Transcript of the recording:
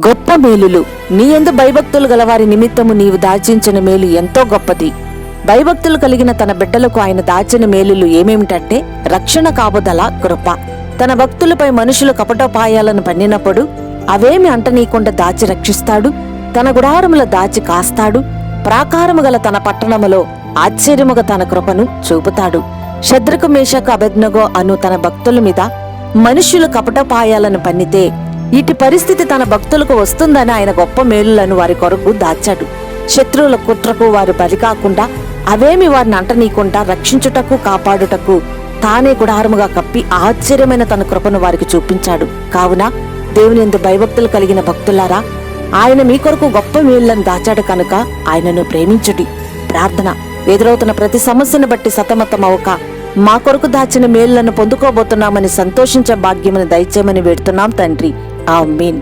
గొప్ప మేలులు. నీ యందు భయభక్తులు గలవారి నిమిత్తము నీవు దాచించిన మేలు ఎంతో గొప్పది. భయభక్తులు కలిగిన తన బిడ్డలకు ఆయన దాచిన మేలులు ఏమేమిటంటే రక్షణ, కాపుదల, కృప. తన భక్తులపై మనుషులు కపటోపాయాలను పన్నినప్పుడు అవేమి అంటనీయకుండా దాచి రక్షిస్తాడు. తన గుడారముల దాచి కాస్తాడు. ప్రాకారము గల తన పట్టణములో ఆశ్చర్యముగా తన కృపను చూపుతాడు. శద్రకు, మేషకు, అబేద్నెగో అను తన భక్తుల మీద మనుష్యులు కపటోపాయాలను పన్నితే ఇటు పరిస్థితి తన భక్తులకు వస్తుందని ఆయన గొప్ప మేలులను వారి కొరకు దాచాడు. శత్రువుల కుట్రకు వారు బలి కాకుండా అవేమి వారిని అంటనీయకుండా రక్షించుటకు, కాపాడుటకు తానే గుడారముగా కప్పి ఆశ్చర్యమైన తన కృపను వారికి చూపించాడు. కావున దేవుని యందు భయభక్తులు కలిగిన భక్తులారా, ఆయన మీ కొరకు గొప్ప మేలులను దాచాడు కనుక ఆయనను ప్రేమించుడి. ప్రార్థన. ఎదురవుతున్న ప్రతి సమస్యను బట్టి సతమతమవక మా కొరకు దాచిన మేలులను పొందుకోబోతున్నామని సంతోషించే భాగ్యమును దయచేయమని వేడుతున్నాం తండ్రి. ఆమేన్.